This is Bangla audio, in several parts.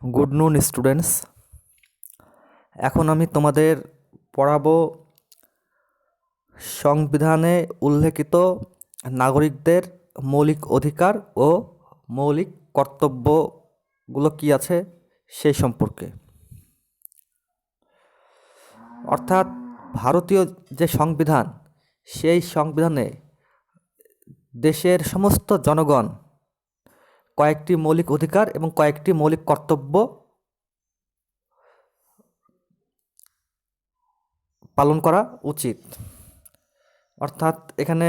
গুড নুন স্টুডেন্টস। এখন আমি তোমাদের পড়াবো সংবিধানে উল্লেখিত নাগরিকদের মৌলিক অধিকার ও মৌলিক কর্তব্যগুলো কি আছে সেই সম্পর্কে। অর্থাৎ ভারতীয় যে সংবিধান, সেই সংবিধানে দেশের সমস্ত জনগণ কয়েকটি মৌলিক অধিকার এবং কয়েকটি মৌলিক কর্তব্য পালন করা উচিত। অর্থাৎ এখানে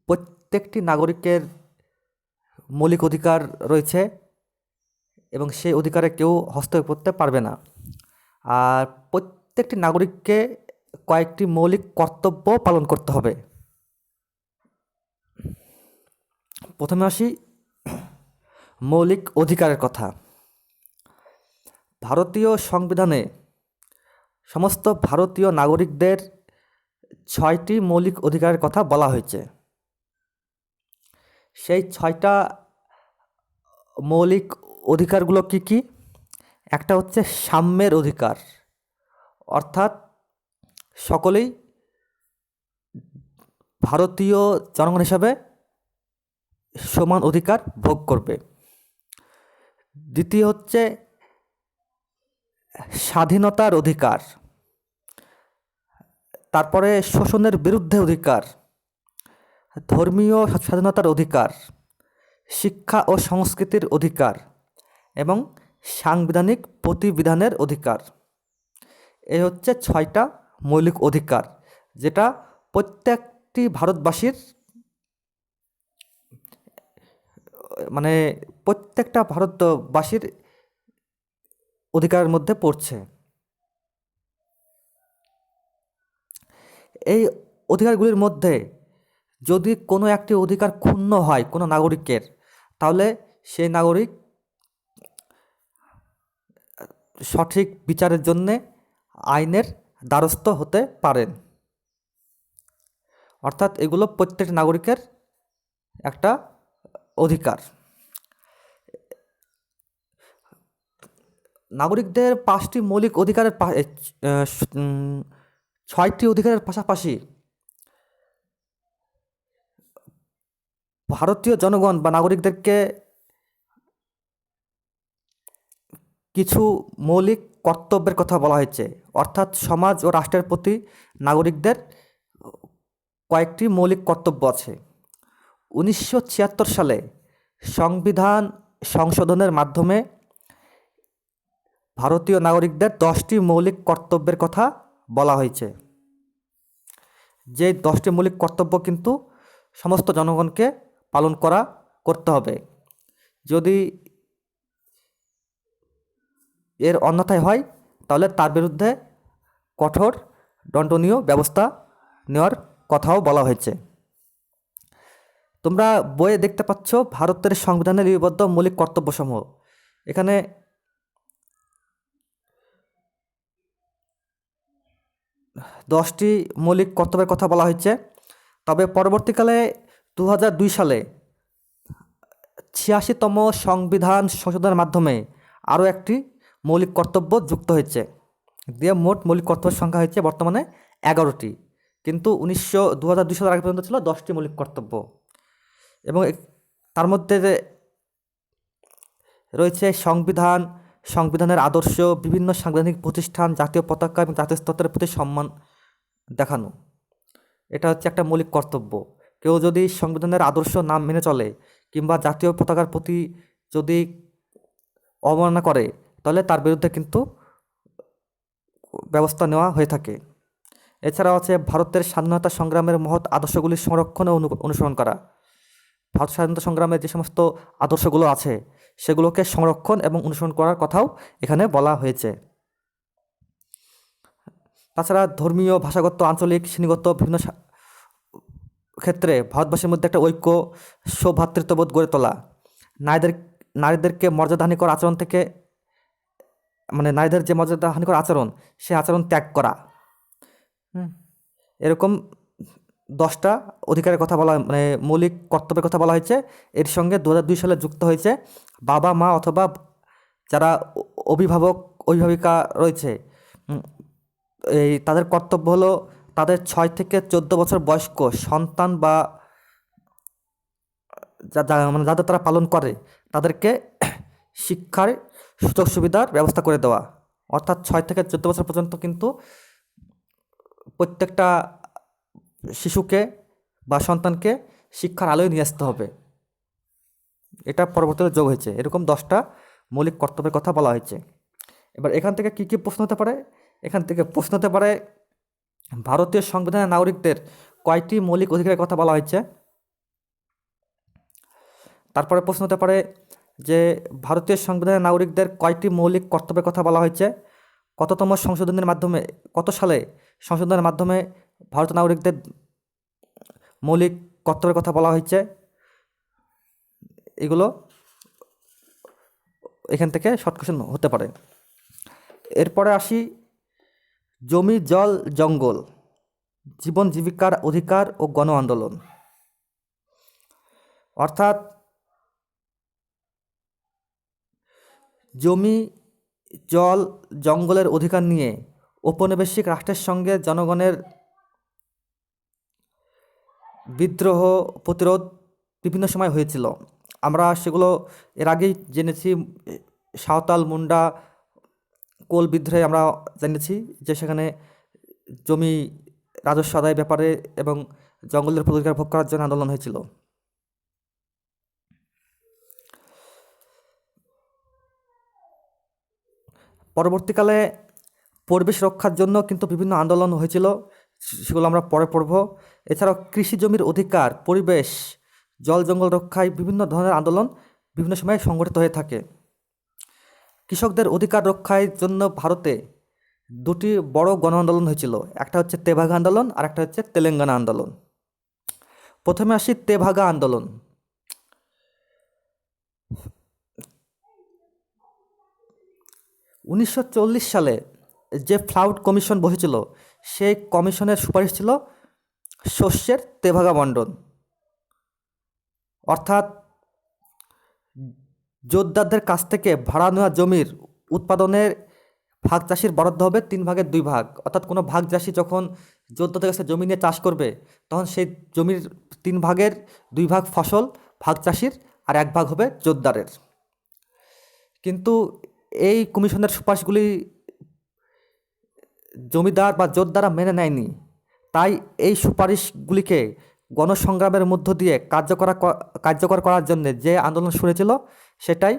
প্রত্যেকটি নাগরিকের মৌলিক অধিকার রয়েছে এবং সেই অধিকারে কেউ হস্তক্ষেপ করতে পারবে না। আর প্রত্যেকটি নাগরিককে কয়েকটি মৌলিক কর্তব্য পালন করতে হবে। প্রথমে আসি মৌলিক অধিকারের কথা। ভারতীয় সংবিধানে সমস্ত ভারতীয় নাগরিকদের 6টি মৌলিক অধিকারের কথা বলা হয়েছে। সেই 6টা মৌলিক অধিকারগুলো কি কি? একটা হচ্ছে সাম্যের অধিকার, অর্থাৎ সকলেই ভারতীয় জনগণ হিসাবে সমান অধিকার ভোগ করবে। দ্বিতীয় হচ্ছে স্বাধীনতার অধিকার, তারপরে শোষণের বিরুদ্ধে অধিকার, ধর্মীয় স্বাধীনতার অধিকার, শিক্ষা ও সংস্কৃতির অধিকার এবং সাংবিধানিক প্রতিবিধানের অধিকার। এই হচ্ছে 6টা মৌলিক অধিকার, যেটা প্রত্যেকটি ভারতবাসীর প্রত্যেকটা ভারতবাসীর অধিকারের মধ্যে পড়ছে। এই অধিকারগুলির মধ্যে যদি কোনো একটি অধিকার ক্ষুণ্ণ হয় কোনো নাগরিকের, তাহলে সেই নাগরিক সঠিক বিচারের জন্যে আইনের দ্বারস্থ হতে পারেন। অর্থাৎ এগুলো প্রত্যেকটি নাগরিকের একটা অধিকার। নাগরিকদের 5টি মৌলিক অধিকারের 6টি অধিকারের পাশাপাশি ভারতীয় জনগণ বা নাগরিকদেরকে কিছু মৌলিক কর্তব্যের কথা বলা হয়েছে। অর্থাৎ সমাজ ও রাষ্ট্রের প্রতি নাগরিকদের কয়েকটি মৌলিক কর্তব্য আছে। 1976 সালে সংবিধান সংশোধনের মাধ্যমে ভারতীয় নাগরিকদের 10টি মৌলিক কর্তব্যের কথা বলা হয়েছে। যে 10টি মৌলিক কর্তব্য কিন্তু সমস্ত জনগণকে পালন করতে হবে। যদি এর অন্যথায় হয়, তাহলে তার বিরুদ্ধে কঠোর দণ্ডনীয় ব্যবস্থা নেওয়ার কথাও বলা হয়েছে। তোমরা বইয়ে দেখতে পাচ্ছ ভারতের সংবিধানে লিপিবদ্ধ মৌলিক কর্তব্যসমূহ। এখানে 10টি মৌলিক কর্তব্যের কথা বলা হয়েছে। তবে পরবর্তীকালে 2002 সালে 86তম সংবিধান সংশোধনের মাধ্যমে আরও একটি মৌলিক কর্তব্য যুক্ত হয়েছে, দিয়ে মোট মৌলিক কর্তব্যের সংখ্যা হয়েছে বর্তমানে 11টি। কিন্তু 2002 সালের আগে পর্যন্ত ছিল 10টি মৌলিক কর্তব্য। এবং তার মধ্যে রয়েছে সংবিধানের আদর্শ, বিভিন্ন সাংবিধানিক প্রতিষ্ঠান, জাতীয় পতাকা এবং জাতীয় স্তরের প্রতি সম্মান দেখানো। এটা হচ্ছে একটা মৌলিক কর্তব্য। কেউ যদি সংবিধানের আদর্শ না মেনে চলে কিংবা জাতীয় পতাকার প্রতি যদি অবমাননা করে, তাহলে তার বিরুদ্ধে কিন্তু ব্যবস্থা নেওয়া হয়ে থাকে। এছাড়াও আছে ভারতের স্বাধীনতা সংগ্রামের মহৎ আদর্শগুলির সংরক্ষণ ও অনুসরণ করা। ভারত স্বাধীনতা সংগ্রামের যে সমস্ত আদর্শগুলো আছে, সেগুলোকে সংরক্ষণ এবং অনুসরণ করার কথাও এখানে বলা হয়েছে। তাছাড়া ধর্মীয়, ভাষাগত, আঞ্চলিক, শ্রেণীগত বিভিন্ন ক্ষেত্রে ভারতবাসীর মধ্যে একটা ঐক্য, সৌভ্রাতৃত্ববোধ গড়ে তোলা, নারীদেরকে মর্যাদাহানিকর আচরণ থেকে নারীদের যে মর্যাদাহানিকর আচরণ, সে আচরণ ত্যাগ করা, এরকম 10টা অধিকারের কথা বলা, মৌলিক কর্তব্যের কথা বলা হয়েছে। এর সঙ্গে 2002 সালে যুক্ত হয়েছে বাবা মা অথবা যারা অভিভাবক অভিভাবিকা রয়েছে, তাদের কর্তব্য হলো তাদের 6 থেকে 14 বছর বয়স্ক সন্তান বা মানে যাদের তারা পালন করে তাদেরকে শিক্ষার সুযোগ সুবিধার ব্যবস্থা করে দেওয়া। অর্থাৎ 6 থেকে 14 বছর পর্যন্ত কিন্তু প্রত্যেকটা শিশুকে বা সন্তানকে শিক্ষার আলোয় নিয়ে আসতে হবে। এটা পরবর্তীতে যোগ হয়েছে। এরকম 10টা মৌলিক কর্তব্যের কথা বলা হয়েছে। এবার এখান থেকে কী কী প্রশ্ন হতে পারে? এখান থেকে প্রশ্ন হতে পারে, ভারতীয় সংবিধানে নাগরিকদের কয়টি মৌলিক অধিকারের কথা বলা হয়েছে। তারপরে প্রশ্ন হতে পারে যে ভারতীয় সংবিধানে নাগরিকদের কয়টি মৌলিক কর্তব্যের কথা বলা হয়েছে, কততম সংশোধনের মাধ্যমে, কত সালে সংশোধনের মাধ্যমে ভারতীয় নাগরিকদের মৌলিক কর্তব্যের কথা বলা হয়েছে। এগুলো এখান থেকে শর্ট কোশ্চেন হতে পারে। এরপরে আসি জমি জল জঙ্গল, জীবন জীবিকার অধিকার ও গণ আন্দোলন। অর্থাৎ জমি জল জঙ্গলের অধিকার নিয়ে ঔপনিবেশিক রাষ্ট্রের সঙ্গে জনগণের বিদ্রোহ প্রতিরোধ বিভিন্ন সময় হয়েছিল। আমরা সেগুলো এর আগেই জেনেছি। সাঁওতাল মুন্ডা কোল বিদ্রোহে আমরা জেনেছি যে সেখানে জমি রাজস্ব আদায়ের ব্যাপারে এবং জঙ্গলের অধিকার ভোগ করার জন্য আন্দোলন হয়েছিল। পরবর্তীকালে পরিবেশ রক্ষার জন্য কিন্তু বিভিন্ন আন্দোলন হয়েছিল, সেগুলো আমরা পরে পড়ব। এছাড়াও কৃষি জমির অধিকার, পরিবেশ, জল জঙ্গল রক্ষায় বিভিন্ন ধরনের আন্দোলন বিভিন্ন সময় সংগঠিত হয়ে থাকে। কৃষকদের অধিকার রক্ষার জন্য ভারতে 2টি বড় গণ আন্দোলন হয়েছিল। একটা হচ্ছে তেভাগা আন্দোলন আর একটা হচ্ছে তেলেঙ্গানা আন্দোলন। প্রথমে আসি তেভাগা আন্দোলন। 1940 সালে যে ফ্লাউড কমিশন বসেছিল, সেই কমিশনের সুপারিশ ছিল শস্যের তেভাগা বণ্টন। অর্থাৎ জোতদারদের কাছ থেকে ভাড়া নেওয়া জমির উৎপাদনের ভাগ চাষির বরাদ্দ হবে 3/2 অর্থাৎ কোনো ভাগ চাষি যখন জোতদারদের কাছে জমি নিয়ে চাষ করবে, তখন সেই জমির 3/2 ফসল ভাগ চাষির আর 1 হবে জোতদারের। কিন্তু এই কমিশনের সুপারিশগুলি জমিদার বা জোতদাররা মেনে নেয়নি। তাই এই সুপারিশগুলিকে গণসংগ্রামের মধ্য দিয়ে কার্যকর করার জন্য যে আন্দোলন শুরু হয়েছিল সেটাই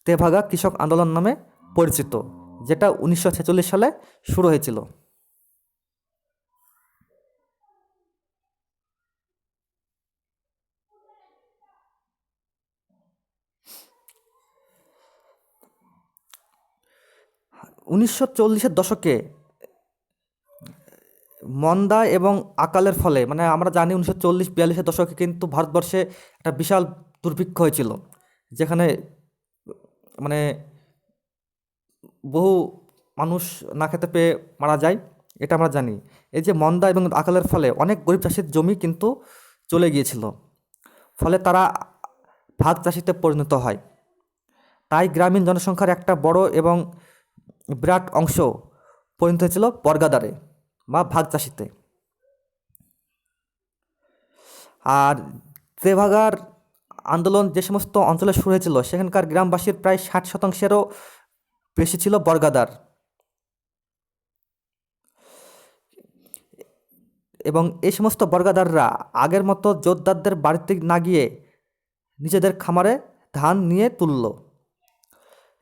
তেভাগা কৃষক আন্দোলন নামে পরিচিত, যেটা 1946 সালে শুরু হয়েছিল। উনিশশো 40-এর দশকে মন্দা এবং আকালের ফলে, মানে আমরা জানি 1940-42-এর দশকে কিন্তু ভারতবর্ষে একটা বিশাল দুর্ভিক্ষ হয়েছিল, যেখানে মানে বহু মানুষ না খেতে পেয়ে মারা যায়, এটা আমরা জানি। এই যে মন্দা এবং আকালের ফলে অনেক গরিব চাষির জমি কিন্তু চলে গিয়েছিল, ফলে তারা ভাগ চাষিতে পরিণত হয়। তাই গ্রামীণ জনসংখ্যার একটা বড় এবং বিরাট অংশ পরিণত হয়েছিল বর্গাদারে বা ভাগ চাষিতে। আর তেভাগার আন্দোলন যে সমস্ত অঞ্চলে শুরু হয়েছিল সেখানকার গ্রামবাসীর প্রায় 60%-এরও বেশি ছিল বর্গাদার, এবং এই সমস্ত বর্গাদাররা আগের মতো জোতদারদের বাড়িতে না গিয়ে নিজেদের খামারে ধান নিয়ে তুলল।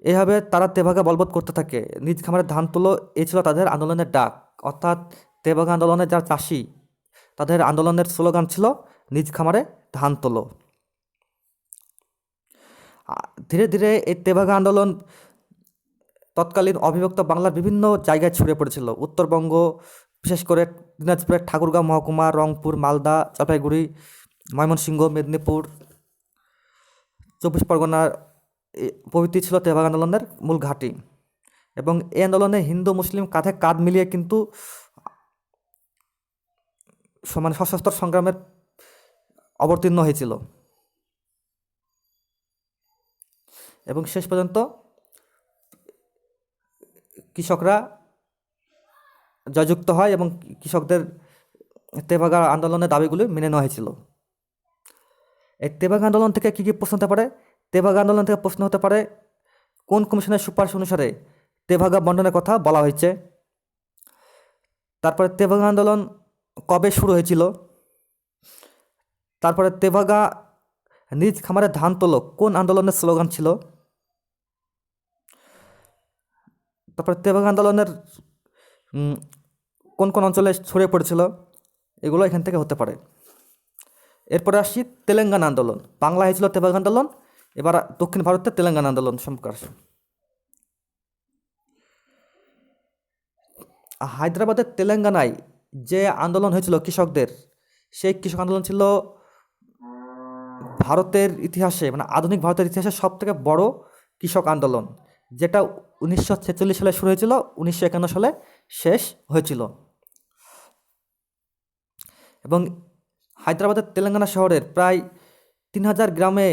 এভাবে তারা তেভাগা বলবৎ করতে থাকে, নিজ খামারে ধান তুলো। এই ছিল তাদের আন্দোলনের ডাক। অর্থাৎ তেভাগা আন্দোলনের যারা চাষি, তাদের আন্দোলনের স্লোগান ছিল নিজ খামারে ধান তোলো। ধীরে ধীরে এই তেভাগা আন্দোলন তৎকালীন অবিভক্ত বাংলার বিভিন্ন জায়গায় ছড়িয়ে পড়েছিল। উত্তরবঙ্গ, বিশেষ করে দিনাজপুরের ঠাকুরগাঁও মহকুমা, রংপুর, মালদা, জলপাইগুড়ি, ময়মনসিংহ, মেদিনীপুর, 24 পরগনার প্রভৃতি ছিল তেভাগা আন্দোলনের মূল ঘাঁটি। এবং এই আন্দোলনে হিন্দু মুসলিম কাঁধে কাঁধ মিলিয়ে কিন্তু সমান সশস্ত্র সংগ্রামের অবতীর্ণ হয়েছিল এবং শেষ পর্যন্ত কৃষকরা জয়যুক্ত হয় এবং কৃষকদের তেভাগা আন্দোলনের দাবিগুলি মেনে নেওয়া হয়েছিল। এই তেভাগা আন্দোলন থেকে কী কী প্রশ্ন হতে পারে? তেভাগা আন্দোলন থেকে প্রশ্ন হতে পারে কোন কমিশনের সুপারিশ অনুসারে তেভাগা বন্টনের কথা বলা হয়েছে। তারপরে তেভাগা আন্দোলন কবে শুরু হয়েছিল। তারপরে তেভাগা নিজ খামারে ধান তোলো কোন আন্দোলনের স্লোগান ছিল। তারপরে তেভাগা আন্দোলনের কোন কোন অঞ্চলে ছড়িয়ে পড়েছিল, এগুলো এখান থেকে হতে পারে। এরপরে আসছি তেলেঙ্গানা আন্দোলন। বাংলা হয়েছিল তেভাগা আন্দোলন, এবার দক্ষিণ ভারতে তেলেঙ্গানা আন্দোলন সম্পর্কে আসে। হায়দ্রাবাদের তেলেঙ্গানায় যে আন্দোলন হয়েছিল কৃষকদের, সেই কৃষক আন্দোলন ছিল ভারতের ইতিহাসে, মানে আধুনিক ভারতের ইতিহাসে সবথেকে বড় কৃষক আন্দোলন, যেটা 1946 সালে শুরু হয়েছিল, 1951 সালে শেষ হয়েছিল। এবং হায়দ্রাবাদের তেলেঙ্গানা শহরের প্রায় 3000 গ্রামে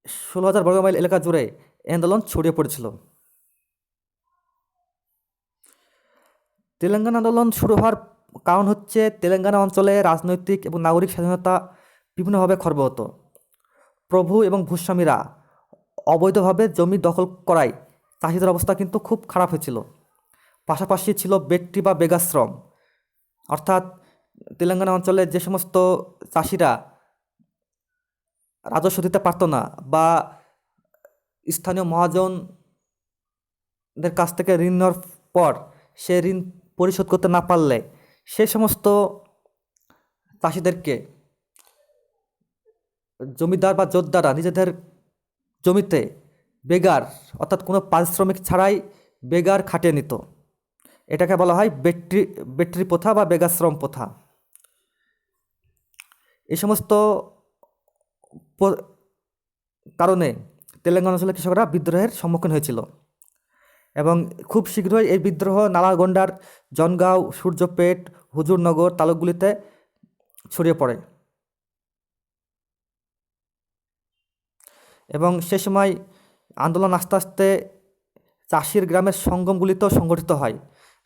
16,000 বর্গমাইল এলাকা জুড়ে এই আন্দোলন ছড়িয়ে পড়েছিল। তেলেঙ্গানা আন্দোলন শুরু হওয়ার কারণ হচ্ছে তেলেঙ্গানা অঞ্চলে রাজনৈতিক এবং নাগরিক স্বাধীনতা বিভিন্নভাবে খর্ব হতো। প্রভু এবং ভূস্বামীরা অবৈধভাবে জমি দখল করায় চাষিদের অবস্থা কিন্তু খুব খারাপ হয়েছিল। পাশাপাশি ছিল বেট্টি বা বেগাশ্রম, অর্থাৎ তেলেঙ্গানা অঞ্চলে যে সমস্ত চাষিরা রাজস্ব দিতে পারত না বা স্থানীয় মহাজনদের কাছ থেকে ঋণ নেওয়ার পর সে ঋণ পরিশোধ করতে না পারলে সেই সমস্ত চাষিদেরকে জমিদার বা জোতদাররা নিজেদের জমিতে বেগার, অর্থাৎ কোনো পারিশ্রমিক ছাড়াই বেগার খাটিয়ে নিত। এটাকে বলা হয় বেট্রি প্রথা বা বেগাশ্রম প্রথা। এই সমস্ত কারণে তেলেঙ্গানা অঞ্চলের কৃষকরা বিদ্রোহের সম্মুখীন হয়েছিল এবং খুব শীঘ্রই এই বিদ্রোহ নালাগোন্ডার জনগাঁও, সূর্যপেট, হুজুরনগর তালুকগুলিতে ছড়িয়ে পড়ে এবং সে সময় আন্দোলন আস্তে আস্তে চাষির গ্রামের সঙ্গমগুলিতেও সংগঠিত হয়।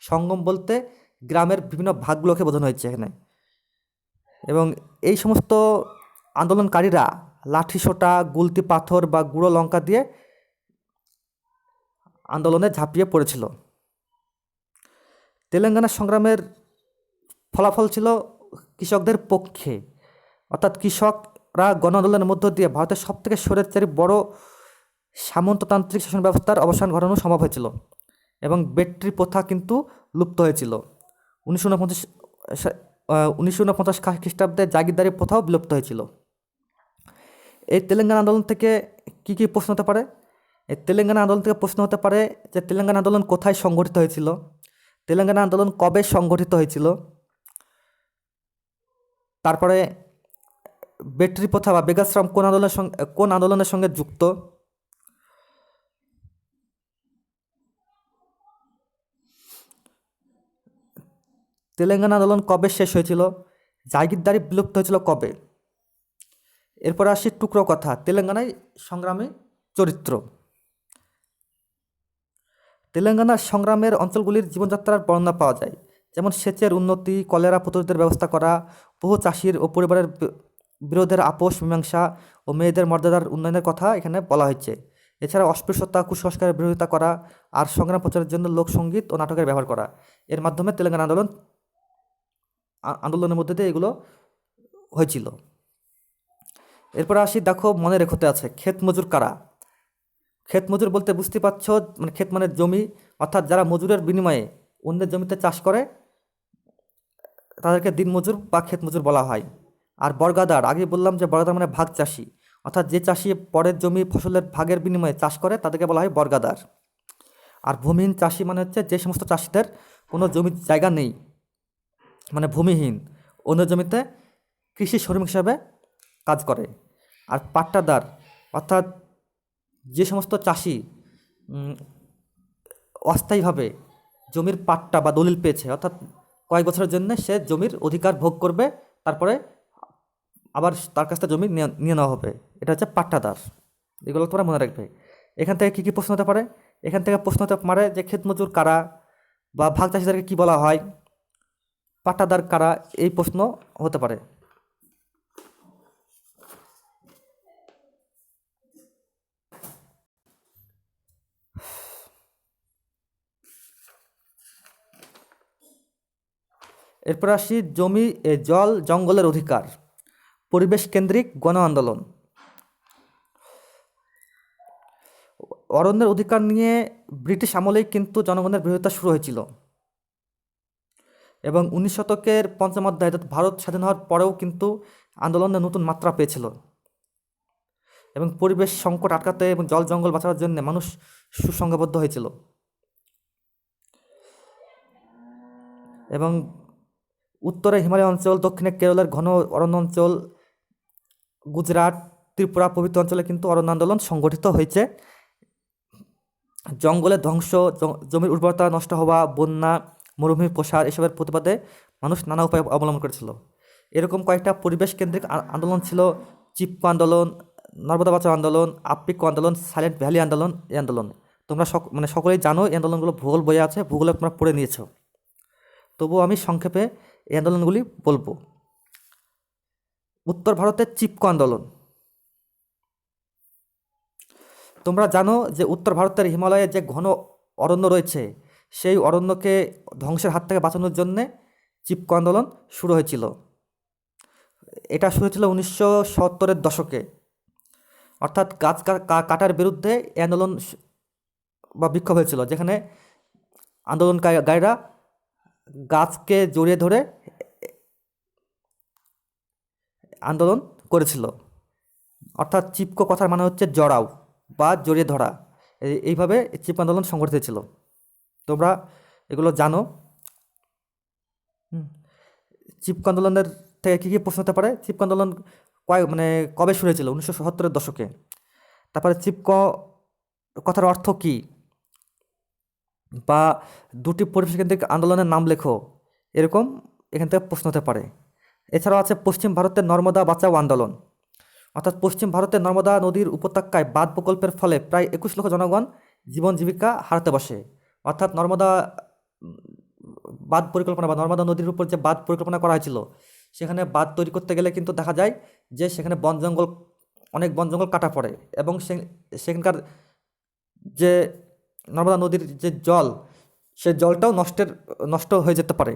সঙ্গম বলতে গ্রামের বিভিন্ন ভাগগুলোকে বোঝানো হয়েছে এখানে। এবং এই সমস্ত আন্দোলনকারীরা লাঠিসোঁটা, গুলতি পাথর বা গুঁড়ো লঙ্কা দিয়ে আন্দোলনে ঝাঁপিয়ে পড়েছিল। তেলেঙ্গানা সংগ্রামের ফলাফল ছিল কৃষকদের পক্ষে, অর্থাৎ কৃষকরা গণ আন্দোলনের মধ্য দিয়ে ভারতের সবথেকে স্বৈরাচারী বড় সামন্ততান্ত্রিক শাসন ব্যবস্থার অবসান ঘটানো সম্ভব হয়েছিল এবং বেট্রি প্রথা কিন্তু লুপ্ত হয়েছিল। 1949 খ্রিস্টাব্দে জাগিরদারি প্রথাও বিলুপ্ত হয়েছিল। এই তেলেঙ্গানা আন্দোলন থেকে কী কী প্রশ্ন হতে পারে? এই তেলেঙ্গানা আন্দোলন থেকে প্রশ্ন হতে পারে যে তেলেঙ্গানা আন্দোলন কোথায় সংগঠিত হয়েছিল, তেলেঙ্গানা আন্দোলন কবে সংগঠিত হয়েছিল, তারপরে বেট্রি প্রথা বা বেগাশ্রম কোন আন্দোলনের সঙ্গে যুক্ত, তেলেঙ্গানা আন্দোলন কবে শেষ হয়েছিল, জাগিরদারি বিলুপ্ত হয়েছিল কবে। এরপরে আসি টুকরো কথা, তেলেঙ্গানায় সংগ্রামী চরিত্র। তেলেঙ্গানার সংগ্রামের অঞ্চলগুলির জীবনযাত্রার বর্ণনা পাওয়া যায়, যেমন সেচের উন্নতি, কলেরা প্রতিরোধের ব্যবস্থা করা, বহু চাষির ও পরিবারের বিরোধের আপোষ মীমাংসা ও মেয়েদের মর্যাদার উন্নয়নের কথা এখানে বলা হয়েছে। এছাড়া অস্পৃশ্যতা, কুসংস্কারের বিরোধিতা করা আর সংগ্রাম প্রচারের জন্য লোকসঙ্গীত ও নাটকের ব্যবহার করা, এর মাধ্যমে তেলেঙ্গানা আন্দোলনের মধ্যে দিয়ে এগুলো হয়েছিল। এরপরে আসি, দেখো মনে রেখতে আছে ক্ষেত মজুর কারা। ক্ষেত মজুর বলতে বুঝতে পারছ, মানে ক্ষেত মানে জমি, অর্থাৎ যারা মজুরের বিনিময়ে অন্যের জমিতে চাষ করে তাদেরকে দিন মজুর বা ক্ষেত মজুর বলা হয়। আর বর্গাদার, আগে বললাম যে বর্গাদার মানে ভাগ চাষি, অর্থাৎ যে চাষি পরের জমি ফসলের ভাগের বিনিময়ে চাষ করে তাদেরকে বলা হয় বর্গাদার। আর ভূমিহীন চাষি মানে হচ্ছে যে সমস্ত চাষিদের কোনো জমির জায়গা নেই, মানে ভূমিহীন, অন্য জমিতে কৃষি শ্রমিক হিসাবে কাজ করে। আর পাট্টাদার, অর্থাৎ যে সমস্ত চাষি অস্থায়ীভাবে জমির পাট্টা বা দলিল পেয়েছে, অর্থাৎ কয়েক বছরের জন্য সে জমির অধিকার ভোগ করবে, তারপরে আবার তার কাছ থেকে জমি নিয়ে নেওয়া হবে, এটা হচ্ছে পাট্টাদার। এগুলো তোমরা মনে রাখবে। এখান থেকে কী কী প্রশ্ন হতে পারে? এখান থেকে প্রশ্ন হতে পারে যে ক্ষেতমজুর কারা, বা ভাগ চাষিদেরকে কী বলা হয়, পাট্টাদার কারা, এই প্রশ্ন হতে পারে। এরপর আসি জল জঙ্গলের অধিকার, পরিবেশ কেন্দ্রিক গণ আন্দোলন। অরণ্যের অধিকার নিয়ে ব্রিটিশ আমলেই কিন্তু জনগণের বিরোধিতা শুরু হয়েছিল, এবং 19 শতকের পঞ্চমাধ্যায়ে অর্থাৎ ভারত স্বাধীন হওয়ার পরেও কিন্তু আন্দোলনের নতুন মাত্রা পেয়েছিল, এবং পরিবেশ সংকট আটকাতে এবং জল জঙ্গল বাঁচানোর জন্য মানুষ সুসংঘবদ্ধ হয়েছিল। এবং উত্তরে হিমালয় অঞ্চল, দক্ষিণে কেরলের ঘন অরণ্য অঞ্চল, গুজরাট, ত্রিপুরা প্রভৃতি অঞ্চলে কিন্তু অরণ্য আন্দোলন সংগঠিত হয়েছে। জঙ্গলের ধ্বংস, জমির উর্বরতা নষ্ট হওয়া, বন্যা, মরুভূমির প্রসার, এসবের প্রতিবাদে মানুষ নানা উপায় অবলম্বন করেছিল। এরকম কয়েকটা পরিবেশ কেন্দ্রিক আন্দোলন ছিল: চিপকো আন্দোলন, নর্মদা বাঁচাও আন্দোলন, আপ্পিকো আন্দোলন, সাইলেন্ট ভ্যালি আন্দোলন। এই আন্দোলন তোমরা সকলেই জানো, এই আন্দোলনগুলো ভূগোল বইয়ে আছে, ভূগোলে তোমরা পড়ে নিয়েছো। তবুও আমি সংক্ষেপে এই আন্দোলনগুলি বলবো। উত্তর ভারতের চিপকো আন্দোলন। তোমরা জানো যে উত্তর ভারতের হিমালয়ে যে ঘন অরণ্য রয়েছে, সেই অরণ্যকে ধ্বংসের হাত থেকে বাঁচানোর জন্যে চিপকো আন্দোলন শুরু হয়েছিল। এটা শুরু হয়েছিল 1970-এর দশকে, অর্থাৎ গাছ কাটার বিরুদ্ধে এই আন্দোলন বা বিক্ষোভ হয়েছিল, যেখানে আন্দোলনকারীরা গাছকে জড়িয়ে ধরে আন্দোলন করেছিল। অর্থাৎ চিপকো কথার মানে হচ্ছে জড়াও বা জড়িয়ে ধরা। এইভাবে চিপকো আন্দোলন সংগঠিত হয়েছিল। তোমরা এগুলো জানো। চিপকো আন্দোলনের থেকে কী কী প্রশ্ন হতে পারে? চিপকো আন্দোলন কবে শুরু হয়েছিল? 1970-এর দশকে। তারপরে চিপকো কথার অর্থ কী, বা দুটি পরিবেশ কেন্দ্রিক আন্দোলনের নাম লেখো, এরকম এখান থেকে প্রশ্ন হতে পারে। এছাড়াও আছে পশ্চিম ভারতের নর্মদা বাঁচাও আন্দোলন। অর্থাৎ পশ্চিম ভারতের নর্মদা নদীর উপত্যকায় বাঁধ প্রকল্পের ফলে প্রায় 21 লক্ষ জনগণ জীবন জীবিকা হারাতে বসে। অর্থাৎ নর্মদা বাঁধ পরিকল্পনা বা নর্মদা নদীর উপর যে বাঁধ পরিকল্পনা করা হয়েছিল, সেখানে বাঁধ তৈরি করতে গেলে কিন্তু দেখা যায় যে সেখানে অনেক বন জঙ্গল কাটা পড়ে, এবং সেখানকার যে নর্মদা নদীর যে জল, সে জলটাও নষ্ট হয়ে যেতে পারে।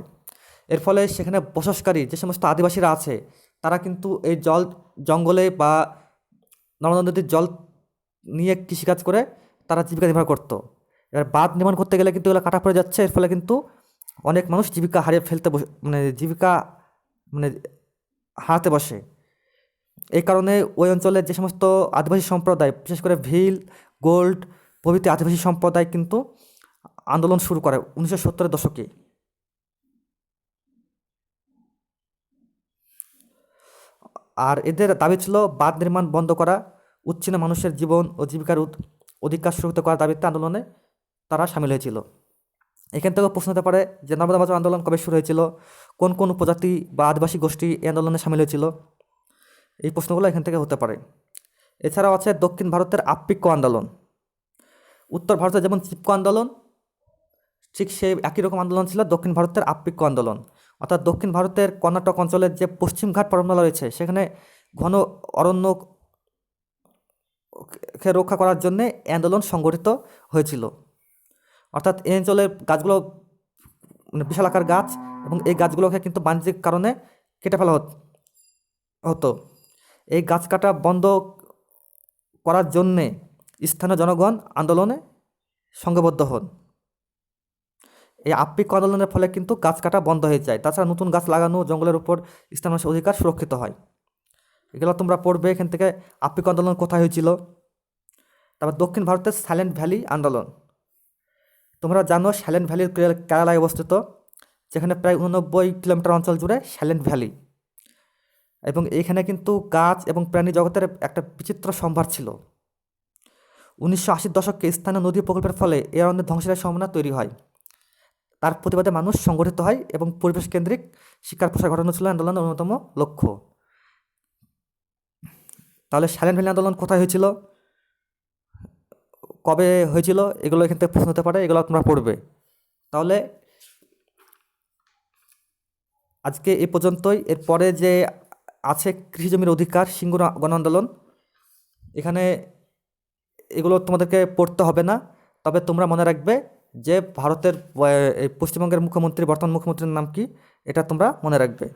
এর ফলে সেখানে বসবাসকারী যে সমস্ত আদিবাসীরা আছে, তারা কিন্তু এই জঙ্গলে বা নর্মদা নদীর জল নিয়ে কৃষিকাজ করে তারা জীবিকা নির্বাহ করতো। এবার বাঁধ নির্মাণ করতে গেলে কিন্তু এগুলো কাটা পড়ে যাচ্ছে, এর ফলে কিন্তু অনেক মানুষ জীবিকা হারিয়ে জীবিকা হারাতে বসে। এই কারণে ওই অঞ্চলের যে সমস্ত আদিবাসী সম্প্রদায়, বিশেষ করে ভিল, গোল্ড প্রভৃতি আদিবাসী সম্প্রদায় কিন্তু আন্দোলন শুরু করে 1970-এর দশকে। আর এদের দাবি ছিল বাঁধ নির্মাণ বন্ধ করা, উচ্ছিন্ন মানুষের জীবন ও জীবিকার অধিকার সুরক্ষিত করার দাবিতে আন্দোলনে তারা সামিল হয়েছিল। এখান থেকেও প্রশ্ন হতে পারে যে নর্মদা বাঁচাও আন্দোলন কবে শুরু হয়েছিল, কোন কোন উপজাতি বা আদিবাসী গোষ্ঠী এই আন্দোলনে সামিল হয়েছিল, এই প্রশ্নগুলো এখান থেকে হতে পারে। এছাড়াও আছে দক্ষিণ ভারতের আপ্পিকো আন্দোলন। উত্তর ভারতে যেমন চিপকো আন্দোলন, ঠিক সেই একই রকম আন্দোলন ছিল দক্ষিণ ভারতের আপ্পিকো আন্দোলন। অর্থাৎ দক্ষিণ ভারতের কর্ণাটক অঞ্চলের যে পশ্চিমঘাট পর্বতমালা রয়েছে, সেখানে ঘন অরণ্যকে রক্ষা করার জন্যে আন্দোলন সংগঠিত হয়েছিল। অর্থাৎ এই অঞ্চলের গাছগুলো বিশাল আকার গাছ, এবং এই গাছগুলোকে কিন্তু বাণিজ্যিক কারণে কেটে ফেলা হতো। এই গাছ কাটা বন্ধ করার জন্যে স্থানীয় জনগণ আন্দোলনে সংঘবদ্ধ হন। এই আপ্পিকো আন্দোলনের ফলে কিন্তু গাছ কাটা বন্ধ হয়ে যায়। তাছাড়া নতুন গাছ লাগানো, জঙ্গলের উপর স্থানীয় মানুষের অধিকার সুরক্ষিত হয়। এগুলো তোমরা পড়বে এখান থেকে, আপ্পিকো আন্দোলন কোথায় হয়েছিল। তারপর দক্ষিণ ভারতের সাইলেন্ট ভ্যালি আন্দোলন। তোমরা জানো সাইলেন্ট ভ্যালি কেরালায় অবস্থিত, যেখানে প্রায় 89 কিলোমিটার অঞ্চল জুড়ে সাইলেন্ট ভ্যালি, এবং এইখানে কিন্তু গাছ এবং প্রাণী জগতের একটা বিচিত্র সম্ভার ছিল। 1980-র দশকে স্থানীয় নদী প্রকল্পের ফলে এই অরণ্যের ধ্বংসের সম্ভাবনা তৈরি হয়। তার প্রতিবাদে মানুষ সংগঠিত হয়, এবং পরিবেশ কেন্দ্রিক শিক্ষার প্রসার ঘটানো ছিল আন্দোলনের অন্যতম লক্ষ্য। তাহলে সাইলেন্ট ভ্যালি আন্দোলন কোথায় হয়েছিল? কবে হয়েছিল, এগুলো এখান থেকে প্রশ্ন হতে পারে, এগুলো তোমরা পড়বে। তাহলে আজকে এই পর্যন্তই। এরপরে যে আছে কৃষি জমির অধিকার, সিঙ্গুর গণ আন্দোলন, এখানে এগুলো তোমাদেরকে পড়তে হবে না। তবে তোমরা মনে রাখবে যে ভারতের এই পশ্চিমবঙ্গের মুখ্যমন্ত্রী, বর্তমান মুখ্যমন্ত্রীর নাম কি, এটা তোমরা মনে রাখবে।